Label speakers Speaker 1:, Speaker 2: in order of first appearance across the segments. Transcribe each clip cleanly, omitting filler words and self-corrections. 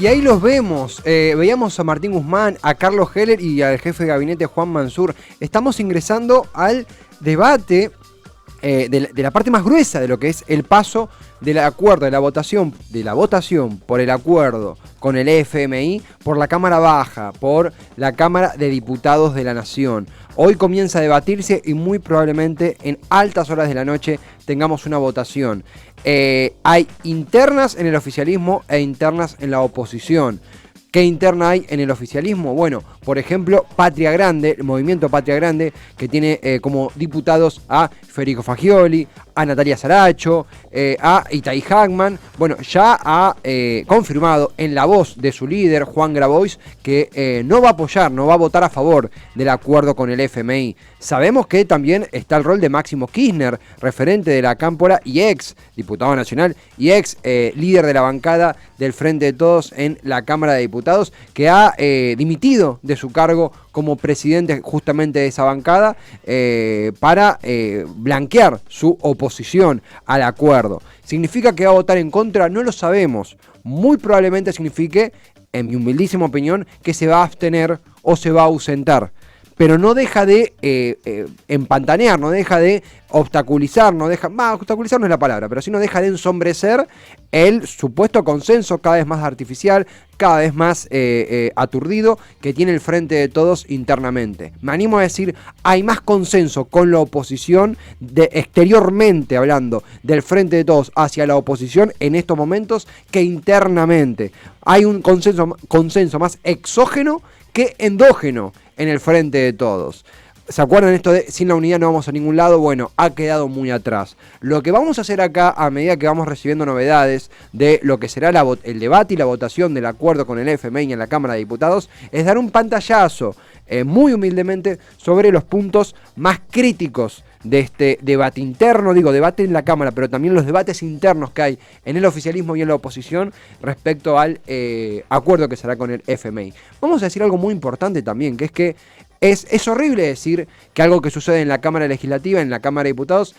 Speaker 1: Y ahí los vemos. Veíamos a Martín Guzmán, a Carlos Heller y al jefe de gabinete Juan Mansur. Estamos ingresando al debate de la parte más gruesa de lo que es el paso del acuerdo, de la votación por el acuerdo con el FMI por la Cámara Baja, por la Cámara de Diputados de la Nación. Hoy comienza a debatirse y muy probablemente en altas horas de la noche tengamos una votación. Hay internas en el oficialismo e internas en la oposición. ¿Qué interna hay en el oficialismo? Bueno, por ejemplo, Patria Grande, el movimiento Patria Grande, que tiene como diputados a Federico Fagioli, a Natalia Saracho, a Itai Hackman. Bueno, ya ha confirmado en la voz de su líder, Juan Grabois, que no va a apoyar, no va a votar a favor del acuerdo con el FMI. Sabemos que también está el rol de Máximo Kirchner, referente de la Cámpora y ex diputado nacional y ex líder de la bancada del Frente de Todos en la Cámara de Diputados, que ha dimitido de su cargo como presidente justamente de esa bancada para blanquear su oposición al acuerdo. ¿Significa que va a votar en contra? No lo sabemos. Muy probablemente signifique, en mi humildísima opinión, que se va a abstener o se va a ausentar. Pero no deja de empantanear, no deja de obstaculizar, obstaculizar no es la palabra, pero sí no deja de ensombrecer el supuesto consenso cada vez más artificial, cada vez más aturdido que tiene el Frente de Todos internamente. Me animo a decir, hay más consenso con la oposición, exteriormente hablando, del Frente de Todos hacia la oposición en estos momentos que internamente. Hay un consenso más exógeno que endógeno en el Frente de Todos. ¿Se acuerdan esto de sin la unidad no vamos a ningún lado? Bueno, ha quedado muy atrás. Lo que vamos a hacer acá, a medida que vamos recibiendo novedades de lo que será el debate y la votación del acuerdo con el FMI en la Cámara de Diputados, es dar un pantallazo, muy humildemente, sobre los puntos más críticos de este debate interno, debate en la Cámara, pero también los debates internos que hay en el oficialismo y en la oposición respecto al acuerdo que será con el FMI. Vamos a decir algo muy importante también, que es que es horrible decir que algo que sucede en la Cámara Legislativa, en la Cámara de Diputados,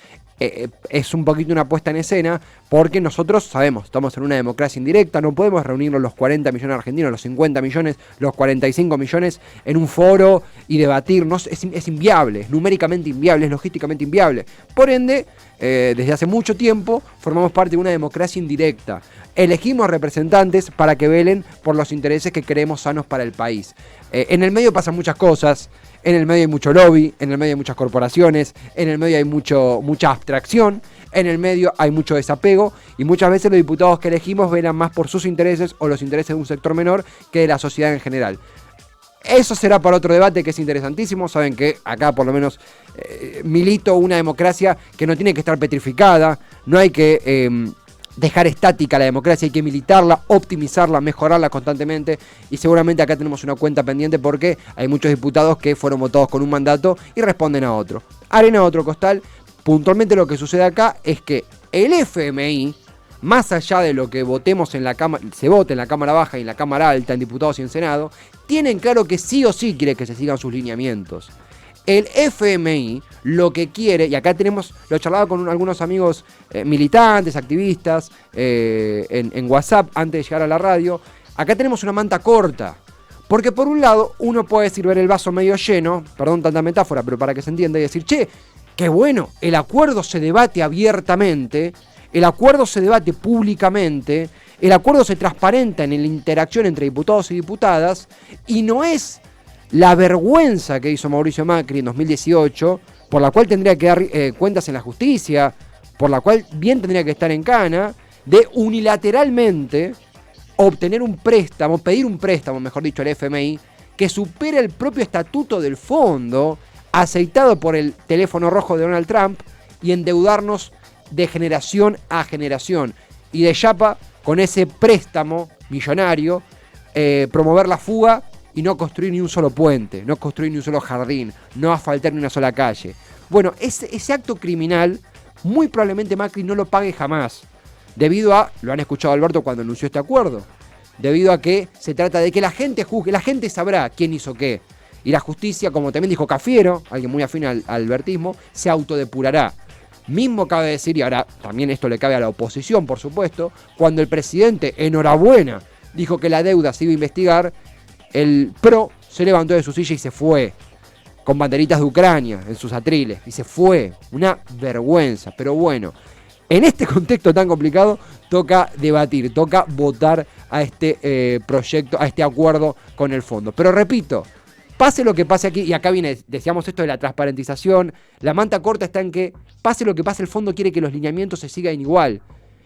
Speaker 1: es un poquito una puesta en escena, porque nosotros sabemos, estamos en una democracia indirecta, no podemos reunirnos los 40 millones argentinos, los 50 millones, los 45 millones en un foro y debatirnos, es inviable, es numéricamente inviable, es logísticamente inviable. Por ende, desde hace mucho tiempo formamos parte de una democracia indirecta. Elegimos representantes para que velen por los intereses que queremos sanos para el país. En el medio pasan muchas cosas. En el medio hay mucho lobby, en el medio hay muchas corporaciones, en el medio hay mucha abstracción, en el medio hay mucho desapego y muchas veces los diputados que elegimos velan más por sus intereses o los intereses de un sector menor que de la sociedad en general. Eso será para otro debate que es interesantísimo. Saben que acá por lo menos milito una democracia que no tiene que estar petrificada, no hay que dejar estática la democracia, hay que militarla, optimizarla, mejorarla constantemente y seguramente acá tenemos una cuenta pendiente porque hay muchos diputados que fueron votados con un mandato y responden a otro. Arena a otro costal. Puntualmente lo que sucede acá es que el FMI, más allá de lo que votemos en la Cámara, se vote en la Cámara Baja y en la Cámara Alta, en diputados y en Senado, tienen claro que sí o sí quiere que se sigan sus lineamientos. El FMI lo que quiere, y acá lo charlaba con algunos amigos militantes, activistas, en WhatsApp antes de llegar a la radio, acá tenemos una manta corta. Porque por un lado uno puede decir ver el vaso medio lleno, perdón tanta metáfora, pero para que se entienda, y decir, che, qué bueno, el acuerdo se debate abiertamente, el acuerdo se debate públicamente, el acuerdo se transparenta en la interacción entre diputados y diputadas, y no es la vergüenza que hizo Mauricio Macri en 2018, por la cual tendría que dar cuentas en la justicia, por la cual bien tendría que estar en cana, de unilateralmente obtener un préstamo, pedir un préstamo, mejor dicho, al FMI, que supera el propio estatuto del fondo, aceitado por el teléfono rojo de Donald Trump, y endeudarnos de generación a generación. Y de chapa, con ese préstamo millonario, promover la fuga y no construir ni un solo puente, no construir ni un solo jardín, no asfaltar ni una sola calle. Bueno, ese acto criminal, muy probablemente Macri no lo pague jamás, debido a, lo han escuchado Alberto cuando anunció este acuerdo, debido a que se trata de que la gente juzgue, la gente sabrá quién hizo qué, y la justicia, como también dijo Cafiero, alguien muy afín al albertismo, se autodepurará. Mismo cabe decir, y ahora también esto le cabe a la oposición, por supuesto, cuando el presidente, enhorabuena, dijo que la deuda se iba a investigar, el PRO se levantó de su silla y se fue, con banderitas de Ucrania en sus atriles, y se fue. Una vergüenza, pero bueno. En este contexto tan complicado, toca debatir, toca votar a este proyecto, a este acuerdo con el fondo. Pero repito, pase lo que pase aquí, y acá viene, decíamos esto de la transparentización, la manta corta está en que, pase lo que pase, el fondo quiere que los lineamientos se sigan igual.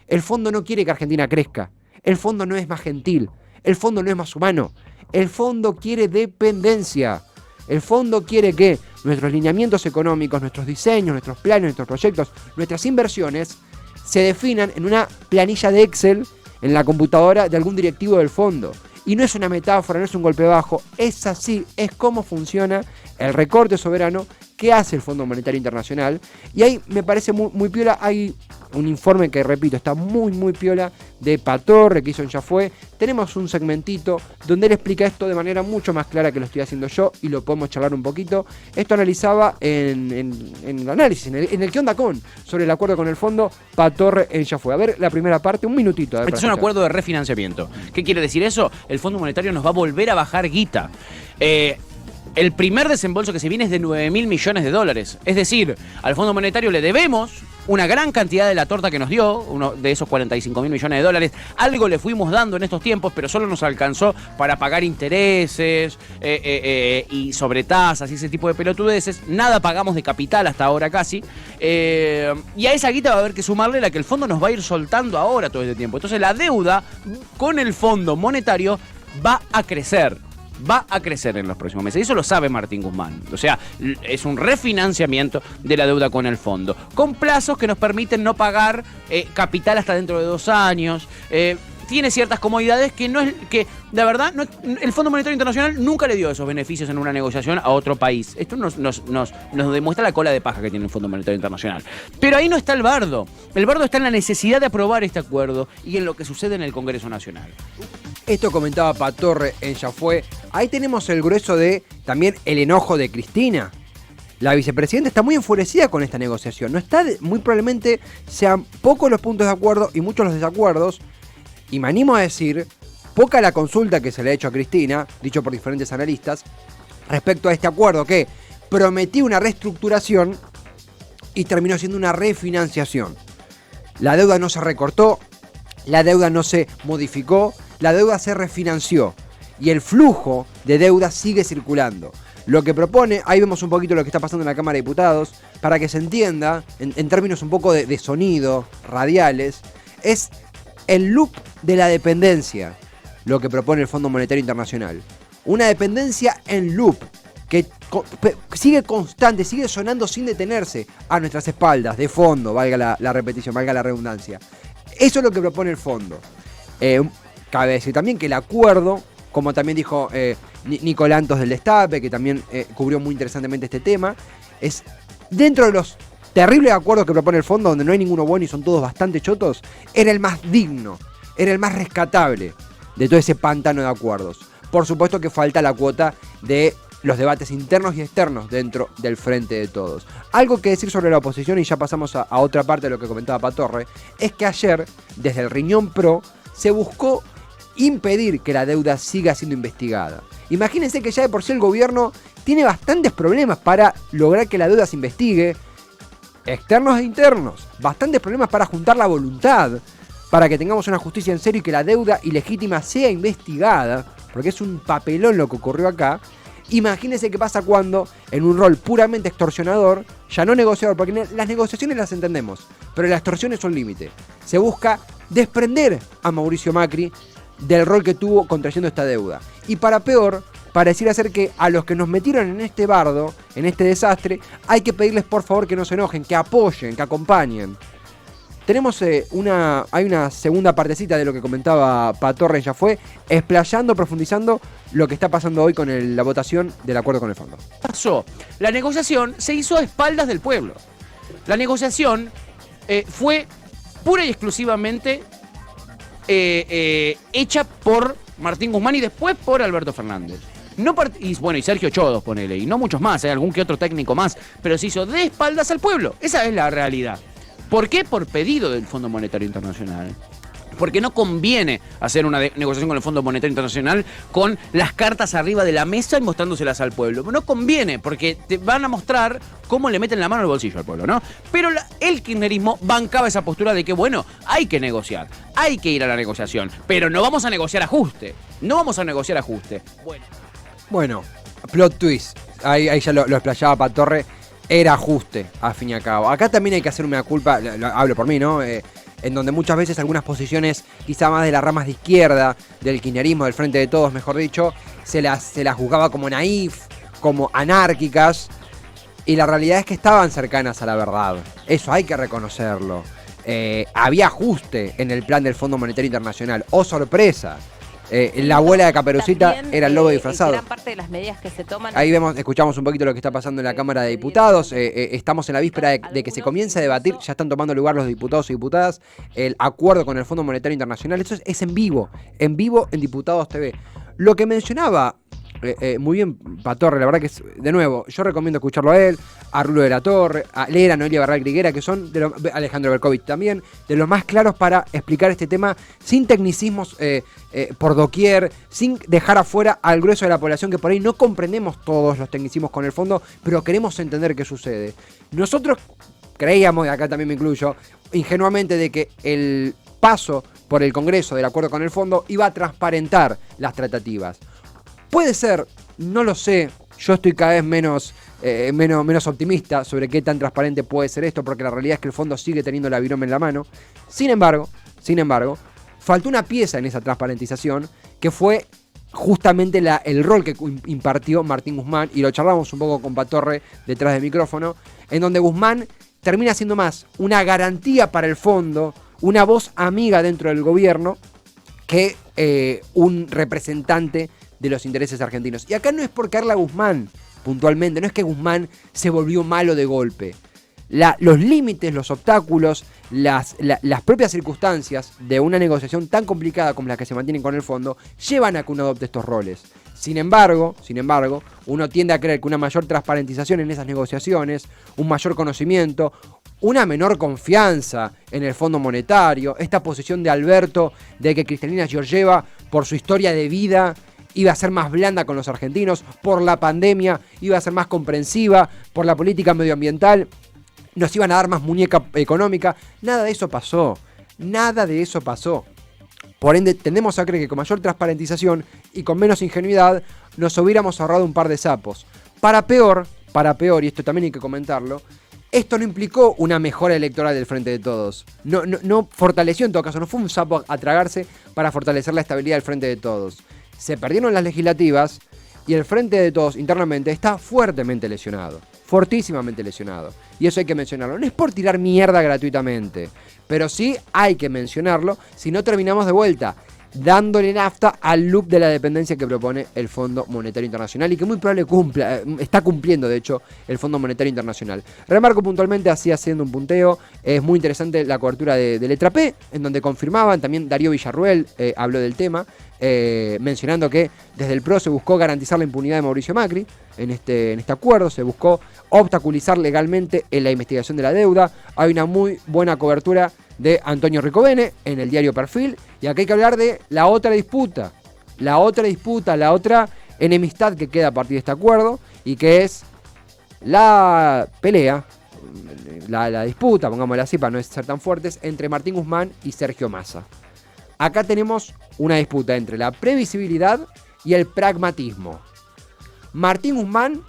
Speaker 1: El fondo no quiere que Argentina crezca. El fondo no es más gentil. El fondo no es más humano. El fondo quiere dependencia. El fondo quiere que nuestros lineamientos económicos, nuestros diseños, nuestros planes, nuestros proyectos, nuestras inversiones se definan en una planilla de Excel en la computadora de algún directivo del fondo. Y no es una metáfora, no es un golpe bajo, es así, es como funciona el recorte soberano que hace el Fondo Monetario Internacional. Y ahí me parece muy piola, hay un informe que, repito, está muy piola, de Patorre, que hizo en Ya Fue. Tenemos un segmentito donde él explica esto de manera mucho más clara que lo estoy haciendo yo, y lo podemos charlar un poquito. Esto analizaba en el análisis, en el ¿Qué onda con? Sobre el acuerdo con el fondo, Patorre en Ya Fue. A ver, la primera parte, un minutito.
Speaker 2: Este es un acuerdo de refinanciamiento. ¿Qué quiere decir eso? El Fondo Monetario nos va a volver a bajar guita. El primer desembolso que se viene es de 9.000 millones de dólares. Es decir, al Fondo Monetario le debemos una gran cantidad de la torta que nos dio, uno de esos 45.000 millones de dólares. Algo le fuimos dando en estos tiempos, pero solo nos alcanzó para pagar intereses y sobretasas y ese tipo de pelotudeces. Nada pagamos de capital hasta ahora casi. Y a esa guita va a haber que sumarle la que el fondo nos va a ir soltando ahora todo este tiempo. Entonces la deuda con el Fondo Monetario va a crecer. Va a crecer en los próximos meses. Y eso lo sabe Martín Guzmán. O sea, es un refinanciamiento de la deuda con el fondo, con plazos que nos permiten no pagar capital hasta dentro de 2 años. Tiene ciertas comodidades que no es que, la verdad, no, el Fondo Monetario Internacional nunca le dio esos beneficios en una negociación a otro país. Esto nos demuestra la cola de paja que tiene el Fondo Monetario Internacional. Pero ahí no está el bardo. El bardo está en la necesidad de aprobar este acuerdo y en lo que sucede en el Congreso Nacional.
Speaker 1: Esto comentaba Patorre en Ya Fue. Ahí tenemos el grueso de también el enojo de Cristina. La vicepresidenta está muy enfurecida con esta negociación. No está, muy probablemente sean pocos los puntos de acuerdo y muchos los desacuerdos. Y me animo a decir, poca la consulta que se le ha hecho a Cristina, dicho por diferentes analistas, respecto a este acuerdo que prometía una reestructuración y terminó siendo una refinanciación. La deuda no se recortó, la deuda no se modificó, la deuda se refinanció y el flujo de deuda sigue circulando. Lo que propone, ahí vemos un poquito lo que está pasando en la Cámara de Diputados, para que se entienda, en términos un poco de sonido, radiales, es el loop de la dependencia, lo que propone el Fondo Monetario Internacional. Una dependencia en loop, que sigue constante, sigue sonando sin detenerse a nuestras espaldas, de fondo, valga la repetición, valga la redundancia. Eso es lo que propone el fondo. Cabe decir también que el acuerdo, como también dijo Nicolantos del Destape, que también cubrió muy interesantemente este tema, es dentro de los terribles acuerdos que propone el fondo, donde no hay ninguno bueno y son todos bastante chotos, era el más digno, era el más rescatable de todo ese pantano de acuerdos. Por supuesto que falta la cuota de los debates internos y externos dentro del Frente de Todos. Algo que decir sobre la oposición, y ya pasamos a otra parte de lo que comentaba Patorre, es que ayer, desde el Riñón Pro, se buscó impedir que la deuda siga siendo investigada. Imagínense que ya de por sí el gobierno tiene bastantes problemas para lograr que la deuda se investigue, externos e internos, bastantes problemas para juntar la voluntad, para que tengamos una justicia en serio y que la deuda ilegítima sea investigada, porque es un papelón lo que ocurrió acá. Imagínense qué pasa cuando, en un rol puramente extorsionador, ya no negociador, porque las negociaciones las entendemos, pero las extorsiones son límite. Se busca desprender a Mauricio Macri del rol que tuvo contrayendo esta deuda. Y para peor, pareciera ser que a los que nos metieron en este bardo, en este desastre, hay que pedirles por favor que no se enojen, que apoyen, que acompañen. Tenemos hay una segunda partecita de lo que comentaba Patorre, ya fue, explayando, profundizando lo que está pasando hoy con la votación del acuerdo con el fondo.
Speaker 2: Pasó. La negociación se hizo a espaldas del pueblo. La negociación fue pura y exclusivamente hecha por Martín Guzmán y después por Alberto Fernández. Y Sergio Chodos, ponele, y no muchos más, algún que otro técnico más, pero se hizo de espaldas al pueblo. Esa es la realidad. ¿Por qué? Por pedido del Fondo Monetario Internacional. Porque no conviene hacer una negociación con el Fondo Monetario Internacional con las cartas arriba de la mesa y mostrándoselas al pueblo. No conviene, porque te van a mostrar cómo le meten la mano al bolsillo al pueblo, ¿no? Pero el kirchnerismo bancaba esa postura de que, bueno, hay que negociar, hay que ir a la negociación, pero no vamos a negociar ajuste. No vamos a negociar ajuste.
Speaker 1: Bueno, plot twist. Ahí ya lo explayaba Patorre. Era ajuste, a fin y a cabo. Acá también hay que hacer una culpa, hablo por mí, ¿no? En donde muchas veces algunas posiciones, quizá más de las ramas de izquierda, del kirchnerismo, del Frente de Todos, mejor dicho, se las juzgaba como naif, como anárquicas, y la realidad es que estaban cercanas a la verdad. Eso hay que reconocerlo. Había ajuste en el plan del Fondo Monetario Internacional. ¡Oh, sorpresa! La abuela de Caperucita
Speaker 3: también,
Speaker 1: era el lobo disfrazado.
Speaker 3: Gran parte de las medidas que se toman.
Speaker 1: Ahí escuchamos un poquito lo que está pasando en la Cámara de Diputados. Estamos en la víspera de que se comience a debatir. Ya están tomando lugar los diputados y diputadas. El acuerdo con el Fondo Monetario Internacional. Eso es en vivo en Diputados TV. Lo que mencionaba muy bien Patorre, la verdad que es, de nuevo, yo recomiendo escucharlo a él, a Rulo de la Torre, a Lera, Noelia Barral Griguera, que son Alejandro Berkovich también, de los más claros para explicar este tema sin tecnicismos por doquier, sin dejar afuera al grueso de la población que por ahí no comprendemos todos los tecnicismos con el fondo, pero queremos entender qué sucede. Nosotros creíamos, y acá también me incluyo, ingenuamente de que el paso por el Congreso del acuerdo con el fondo iba a transparentar las tratativas. Puede ser, no lo sé, yo estoy cada vez menos optimista sobre qué tan transparente puede ser esto, porque la realidad es que el fondo sigue teniendo la virome en la mano. Sin embargo, faltó una pieza en esa transparentización, que fue justamente el rol que impartió Martín Guzmán, y lo charlamos un poco con Patorre detrás del micrófono, en donde Guzmán termina siendo más una garantía para el fondo, una voz amiga dentro del gobierno, que un representante de los intereses argentinos. Y acá no es por Carla Guzmán, puntualmente, no es que Guzmán se volvió malo de golpe. Los límites, los obstáculos, las propias circunstancias de una negociación tan complicada como la que se mantienen con el fondo, llevan a que uno adopte estos roles. Sin embargo, uno tiende a creer que una mayor transparentización en esas negociaciones, un mayor conocimiento, una menor confianza en el Fondo Monetario, esta posición de Alberto de que Cristalina Georgieva, por su historia de vida, iba a ser más blanda con los argentinos, por la pandemia iba a ser más comprensiva, por la política medioambiental nos iban a dar más muñeca económica. Nada de eso pasó. Por ende, tendemos a creer que con mayor transparentización y con menos ingenuidad nos hubiéramos ahorrado un par de sapos. Para peor, y esto también hay que comentarlo, esto no implicó una mejora electoral del Frente de Todos. No fortaleció, en todo caso, no fue un sapo a tragarse para fortalecer la estabilidad del Frente de Todos. Se perdieron las legislativas y el Frente de Todos internamente está fuertemente lesionado. Fortísimamente lesionado. Y eso hay que mencionarlo. No es por tirar mierda gratuitamente, pero sí hay que mencionarlo, si no terminamos de vuelta dándole nafta al loop de la dependencia que propone el Fondo Monetario Internacional y que muy probable está cumpliendo, de hecho, el Fondo Monetario Internacional. Remarco puntualmente, así haciendo un punteo, es muy interesante la cobertura de Letra P, en donde confirmaban, también Darío Villarruel habló del tema, mencionando que desde el PRO se buscó garantizar la impunidad de Mauricio Macri en este acuerdo, se buscó obstaculizar legalmente en la investigación de la deuda. Hay una muy buena cobertura de Antonio Ricovene en el diario Perfil, y acá hay que hablar de la otra disputa, la otra enemistad que queda a partir de este acuerdo, y que es la pelea, la disputa, pongámosla así para no ser tan fuertes, entre Martín Guzmán y Sergio Massa. Acá tenemos una disputa entre la previsibilidad y el pragmatismo. Martín Guzmán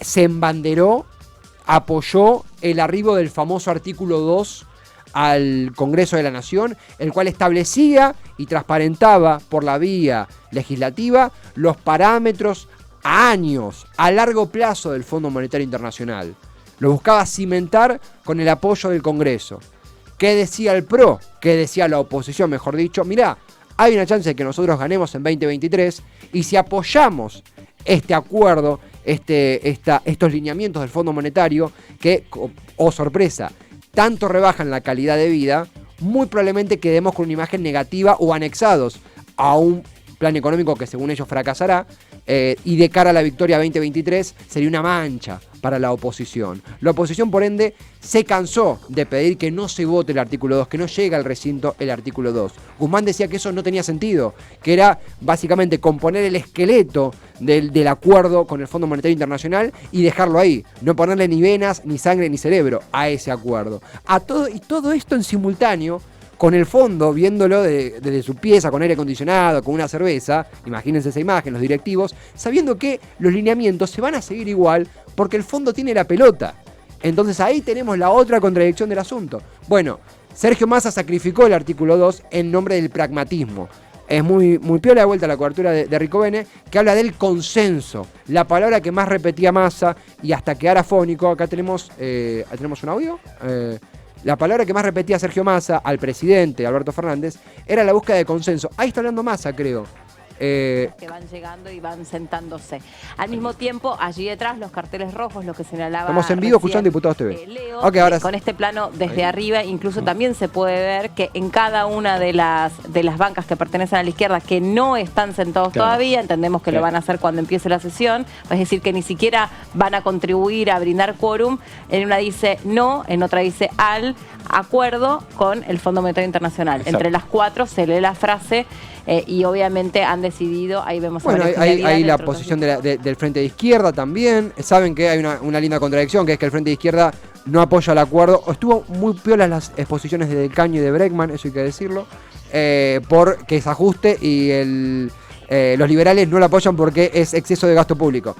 Speaker 1: se embanderó, apoyó el arribo del famoso artículo 2 al Congreso de la Nación, el cual establecía y transparentaba por la vía legislativa los parámetros a años, a largo plazo del Fondo Monetario Internacional. Lo buscaba cimentar con el apoyo del Congreso. ¿Qué decía el PRO? ¿Qué decía la oposición, mejor dicho? Mirá, hay una chance de que nosotros ganemos en 2023 y si apoyamos este acuerdo, estos lineamientos del Fondo Monetario que, oh sorpresa, tanto rebajan la calidad de vida, muy probablemente quedemos con una imagen negativa o anexados a un plan económico que según ellos fracasará, y de cara a la victoria 2023 sería una mancha para la oposición. La oposición, por ende, se cansó de pedir que no se vote el artículo 2, que no llegue al recinto el artículo 2. Guzmán decía que eso no tenía sentido, que era básicamente componer el esqueleto del acuerdo con el Fondo Monetario Internacional y dejarlo ahí, no ponerle ni venas, ni sangre, ni cerebro a ese acuerdo. Y todo esto en simultáneo, con el fondo, viéndolo desde su pieza, con aire acondicionado, con una cerveza, imagínense esa imagen, los directivos, sabiendo que los lineamientos se van a seguir igual porque el fondo tiene la pelota. Entonces ahí tenemos la otra contradicción del asunto. Bueno, Sergio Massa sacrificó el artículo 2 en nombre del pragmatismo. Es muy piola de vuelta la cobertura de Ricovene, que habla del consenso, la palabra que más repetía Massa y hasta quedar afónico. Acá tenemos un audio. La palabra que más repetía Sergio Massa al presidente Alberto Fernández era la búsqueda de consenso. Ahí está hablando Massa, creo.
Speaker 3: Que van llegando y van sentándose. Al mismo tiempo, allí detrás, los carteles rojos, lo que señalaba.
Speaker 1: Estamos en vivo escuchando Diputados TV.
Speaker 3: Leo,
Speaker 1: okay, ahora
Speaker 3: con este plano desde arriba, incluso también se puede ver que en cada una de las bancas que pertenecen a la izquierda, que no están sentados todavía, entendemos que lo van a hacer cuando empiece la sesión, es decir, que ni siquiera van a contribuir a brindar quórum. En una dice no, en otra dice al acuerdo con el Fondo Monetario Internacional.
Speaker 1: Exacto.
Speaker 3: Entre las cuatro se lee la frase. Y obviamente han decidido, ahí vemos...
Speaker 1: Bueno, hay la posición del Frente de Izquierda también. Saben que hay una linda contradicción, que es que el Frente de Izquierda no apoya el acuerdo. Estuvo muy piola las exposiciones de Del Caño y de Bregman, eso hay que decirlo, porque es ajuste y los liberales no lo apoyan porque es exceso de gasto público.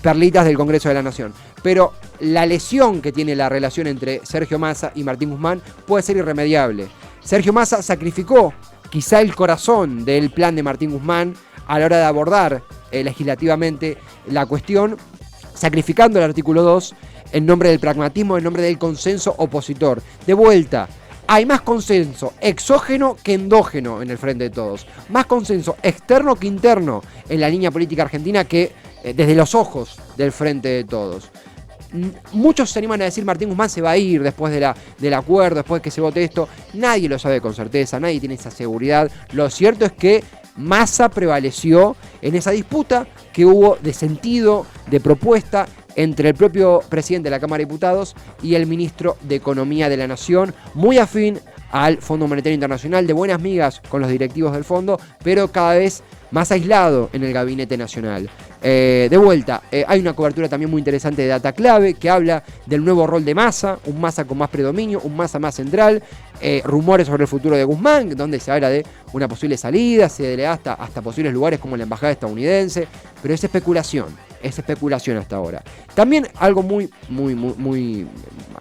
Speaker 1: Perlitas del Congreso de la Nación. Pero la lesión que tiene la relación entre Sergio Massa y Martín Guzmán puede ser irremediable. Sergio Massa sacrificó quizá el corazón del plan de Martín Guzmán a la hora de abordar legislativamente la cuestión, sacrificando el artículo 2 en nombre del pragmatismo, en nombre del consenso opositor. De vuelta, hay más consenso exógeno que endógeno en el Frente de Todos, más consenso externo que interno en la línea política argentina que desde los ojos del Frente de Todos. Muchos se animan a decir Martín Guzmán se va a ir después del acuerdo, después de que se vote esto. Nadie lo sabe con certeza, nadie tiene esa seguridad. Lo cierto es que Massa prevaleció en esa disputa que hubo de sentido, de propuesta entre el propio presidente de la Cámara de Diputados y el ministro de Economía de la Nación, muy afín al Fondo Monetario Internacional, de buenas migas con los directivos del fondo, pero cada vez más aislado en el Gabinete Nacional. De vuelta, hay una cobertura también muy interesante de Data Clave que habla del nuevo rol de Massa, un Massa con más predominio, un Massa más central, rumores sobre el futuro de Guzmán, donde se habla de una posible salida, se le da hasta posibles lugares como la embajada estadounidense, pero es especulación hasta ahora. También algo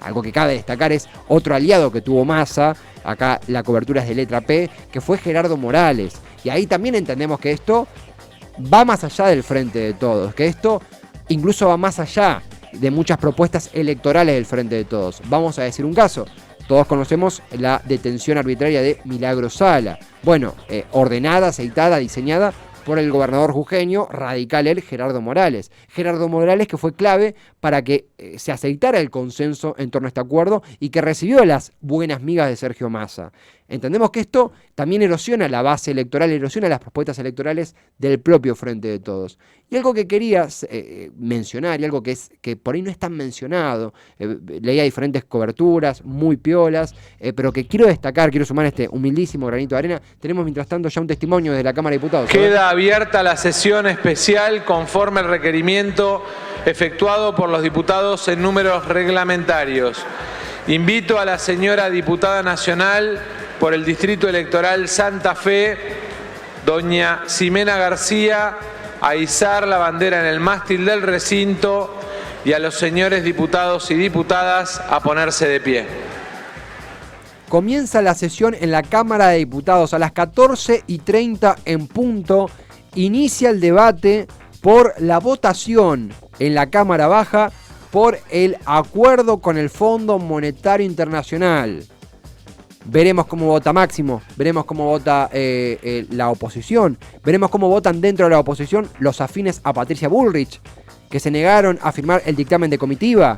Speaker 1: algo que cabe destacar es otro aliado que tuvo Massa, acá la cobertura es de letra P, que fue Gerardo Morales, y ahí también entendemos que esto va más allá del Frente de Todos, que esto incluso va más allá de muchas propuestas electorales del Frente de Todos. Vamos a decir un caso. Todos conocemos la detención arbitraria de Milagro Sala. Bueno, ordenada, aceitada, diseñada por el gobernador jujeño, radical él, Gerardo Morales. Gerardo Morales que fue clave para que se aceitara el consenso en torno a este acuerdo y que recibió las buenas migas de Sergio Massa. Entendemos que esto también erosiona la base electoral, erosiona las propuestas electorales del propio Frente de Todos. Y algo que quería mencionar, y algo que por ahí no es tan mencionado, leía diferentes coberturas, muy piolas, pero que quiero destacar, quiero sumar este humildísimo granito de arena. Tenemos mientras tanto ya un testimonio desde la Cámara de Diputados.
Speaker 4: Queda abierta la sesión especial conforme el requerimiento efectuado por los diputados en números reglamentarios. Invito a la señora diputada nacional por el Distrito Electoral Santa Fe, doña Ximena García, a izar la bandera en el mástil del recinto y a los señores diputados y diputadas a ponerse de pie.
Speaker 1: Comienza la sesión en la Cámara de Diputados a las 14:30 en punto. Inicia el debate por la votación en la Cámara Baja por el acuerdo con el Fondo Monetario Internacional. Veremos cómo vota Máximo, veremos cómo vota la oposición, veremos cómo votan dentro de la oposición los afines a Patricia Bullrich, que se negaron a firmar el dictamen de comitiva.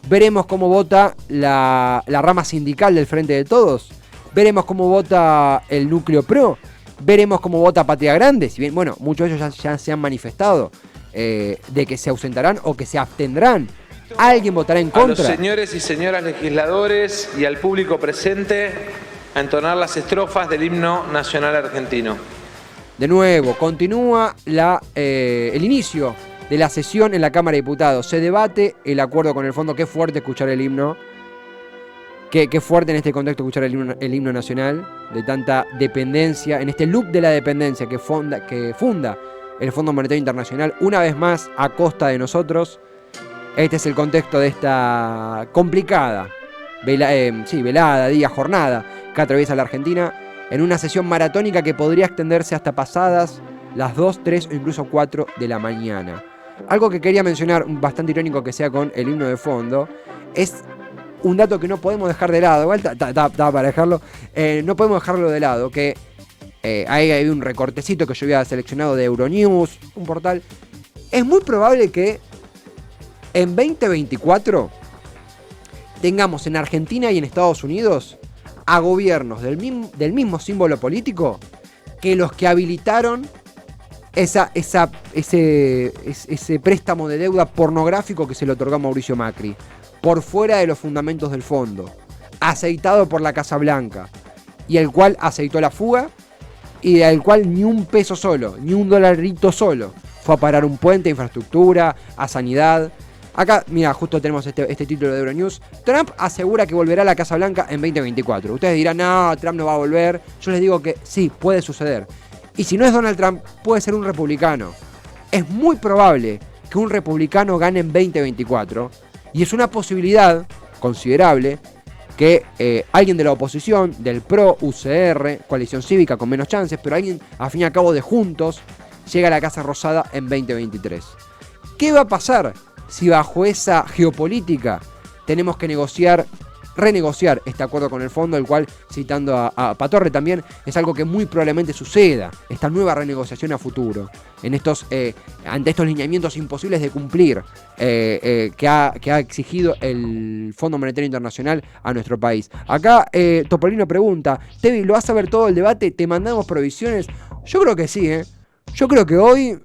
Speaker 1: Veremos cómo vota la rama sindical del Frente de Todos, veremos cómo vota el núcleo PRO, veremos cómo vota Patria Grande, si bien, bueno, muchos de ellos ya se han manifestado. de que se ausentarán o que se abstendrán. ¿Alguien votará en
Speaker 4: A
Speaker 1: contra?
Speaker 4: los señores y señoras legisladores y al público presente a entonar las estrofas del himno nacional argentino.
Speaker 1: De nuevo, continúa el inicio de la sesión en la Cámara de Diputados. Se debate el acuerdo con el fondo. Qué fuerte escuchar el himno. Qué fuerte en este contexto escuchar el himno nacional, de tanta dependencia, en este loop de la dependencia que funda el Fondo Monetario Internacional, una vez más a costa de nosotros. Este es el contexto de esta complicada velada, jornada que atraviesa la Argentina, en una sesión maratónica que podría extenderse hasta pasadas las 2, 3 o incluso 4 de la mañana. Algo que quería mencionar, bastante irónico que sea con el himno de fondo, es un dato que no podemos dejar de lado, igual está para dejarlo, no podemos dejarlo de lado, que ahí hay un recortecito que yo había seleccionado de Euronews, un portal. Es muy probable que en 2024 tengamos en Argentina y en Estados Unidos a gobiernos del mismo símbolo político que los que habilitaron ese préstamo de deuda pornográfico que se le otorgó a Mauricio Macri, por fuera de los fundamentos del fondo, aceitado por la Casa Blanca, y el cual aceitó la fuga, y del cual ni un peso solo, ni un dolarito solo fue a parar un puente, a infraestructura, a sanidad. Acá, mira, justo tenemos este título de Euronews. Trump asegura que volverá a la Casa Blanca en 2024. Ustedes dirán, no, Trump no va a volver. Yo les digo que sí, puede suceder. Y si no es Donald Trump, puede ser un republicano. Es muy probable que un republicano gane en 2024. Y es una posibilidad considerable que alguien de la oposición, del PRO, UCR, coalición cívica con menos chances, pero alguien, a fin y a cabo de Juntos, llega a la Casa Rosada en 2023. ¿Qué va a pasar si bajo esa geopolítica tenemos que renegociar este acuerdo con el fondo, el cual, citando a Patorre también, es algo que muy probablemente suceda, esta nueva renegociación a futuro, ante estos lineamientos imposibles de cumplir que ha exigido el Fondo Monetario Internacional a nuestro país? Acá Topolino pregunta, Tevi, ¿lo vas a ver todo el debate? ¿Te mandamos provisiones? Yo creo que sí, Yo creo que hoy,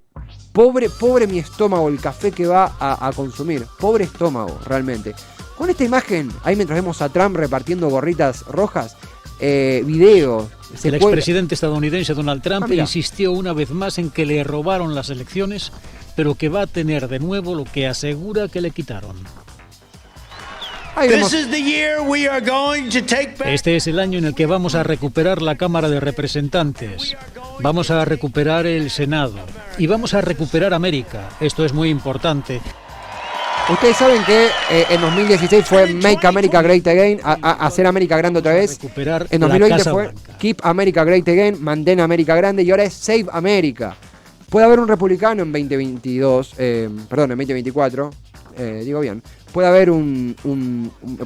Speaker 1: pobre mi estómago, el café que va a consumir. Pobre estómago, realmente. Con esta imagen, ahí mientras vemos a Trump repartiendo gorritas rojas, video.
Speaker 5: El expresidente estadounidense Donald Trump insistió una vez más en que le robaron las elecciones, pero que va a tener de nuevo lo que asegura que le quitaron. Este es el año en el que vamos a recuperar la Cámara de Representantes, vamos a recuperar el Senado y vamos a recuperar América. Esto es muy importante.
Speaker 1: Ustedes saben que en 2016 fue Make America Great Again, hacer América grande otra vez.
Speaker 5: Recuperar
Speaker 1: en 2020 fue
Speaker 5: Blanca.
Speaker 1: Keep America Great Again, mantén América grande, y ahora es Save America. Puede haber un republicano en 2024, digo bien. Puede haber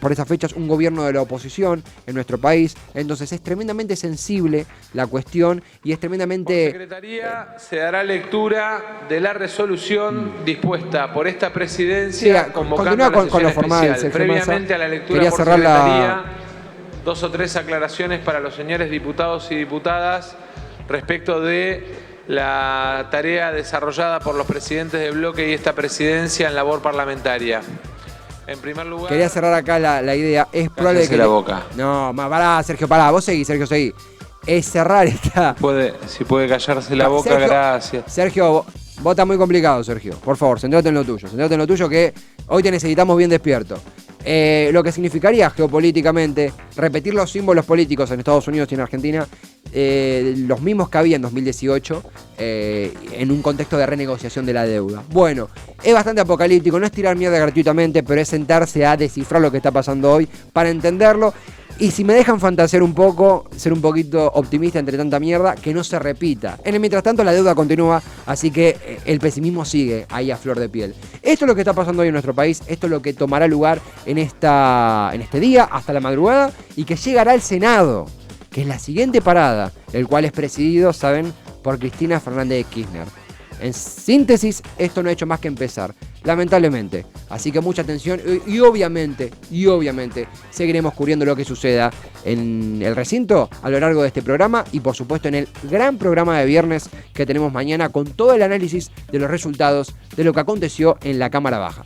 Speaker 1: por esas fechas un gobierno de la oposición en nuestro país. Entonces es tremendamente sensible la cuestión y es tremendamente...
Speaker 4: Por Secretaría se dará lectura de la resolución dispuesta por esta presidencia, convocando a la sesión
Speaker 1: lo formal,
Speaker 4: especial. Previamente a la lectura por Secretaría, 2 o 3 aclaraciones para los señores diputados y diputadas respecto de la tarea desarrollada por los presidentes de bloque y esta presidencia en labor parlamentaria. En primer lugar...
Speaker 1: Quería cerrar acá la idea. Es probable que...
Speaker 4: la boca.
Speaker 1: No, pará, Sergio, pará. Vos seguí, Sergio, seguí. Es cerrar esta...
Speaker 4: Si puede callarse la boca,
Speaker 1: Sergio,
Speaker 4: gracias.
Speaker 1: Sergio, vos estás muy complicado, Sergio. Por favor, centrate en lo tuyo. Centrate en lo tuyo, que hoy te necesitamos bien despierto. Lo que significaría geopolíticamente repetir los símbolos políticos en Estados Unidos y en Argentina, los mismos que había en 2018, en un contexto de renegociación de la deuda. Bueno, es bastante apocalíptico, no es tirar mierda gratuitamente, pero es sentarse a descifrar lo que está pasando hoy para entenderlo. Y si me dejan fantasear un poco, ser un poquito optimista entre tanta mierda, que no se repita. En el mientras tanto la deuda continúa, así que el pesimismo sigue ahí a flor de piel. Esto es lo que está pasando hoy en nuestro país, esto es lo que tomará lugar en este día hasta la madrugada y que llegará al Senado, que es la siguiente parada, el cual es presidido, saben, por Cristina Fernández de Kirchner. En síntesis, esto no ha hecho más que empezar, lamentablemente. Así que mucha atención y obviamente seguiremos cubriendo lo que suceda en el recinto a lo largo de este programa y por supuesto en el gran programa de viernes que tenemos mañana con todo el análisis de los resultados de lo que aconteció en la Cámara Baja.